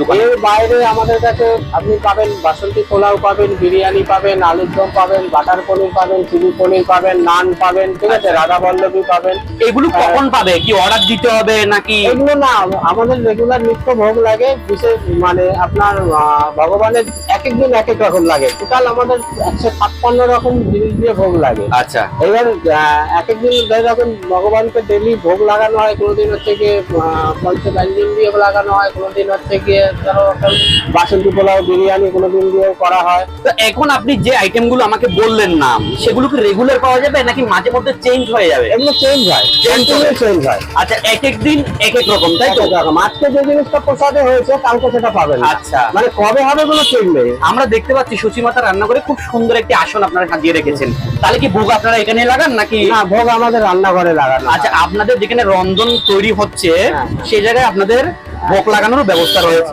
দোকানে? এর বাইরে আমাদের কাছে আপনি পাবেন বাসন্তী পোলাও পাবেন, বিরিয়ানি পাবেন, আলুর দম পাবেন, বাটার পনির পাবেন, চিলি পনির পাবেন, নান পাবেন, ঠিক আছে, রাধা বল্লভী পাবেন। এগুলো কখন পাবে? কি অর্ডার দিতে হবে নাকি? এগুলো না, আমাদের রেগুলার নিত্য ভোগ লাগে, বিশেষ মানে আপনার ভগবানের এক এক দিন এক এক রকম লাগে। টোটাল আমাদের 156 রকম জিনিস দিয়ে ভোগ লাগে। আচ্ছা, এবার এক এক দিন যখন ভগবানকে ডেলি ভোগ লাগানো হয়, কোনোদিন হচ্ছে গিয়ে পঞ্চব্যঞ্জন দিয়ে লাগানো হয়, কোনোদিন হচ্ছে গিয়ে ধরো বাসন্তী পোলাও বিরিয়ানি কোনোদিন দিয়েও করা হয়। তো এখন আপনি যে আইটেম গুলো আমাকে বললেন নাম, সেগুলো কি রেগুলার পাওয়া যাবে নাকি মাঝে মধ্যে চেঞ্জ হয়ে যাবে? এগুলো চেঞ্জ হয়, চেঞ্জ হয়। আচ্ছা, এক এক দিন এক এক রকম, তাই তো? আজকে যে জিনিসটা প্রসাদে হয়েছে কালকে সেটা পাবেন না। আচ্ছা, মানে কবে হবে কোনো ঠিক নেই। আমরা দেখতে পাচ্ছি সচিমাতা রান্না করে খুব সুন্দর একটি আসন আপনারা সাজিয়ে রেখেছেন। তাহলে কি ভোগ আপনারা এখানে লাগান নাকি? না, ভোগ আমাদের রান্নাঘরে লাগানো। আচ্ছা, আপনাদের যেখানে রন্ধন তৈরি হচ্ছে হ্যাঁ। সেই জায়গায় আপনাদের ভোগ লাগানোর ব্যবস্থা রয়েছে।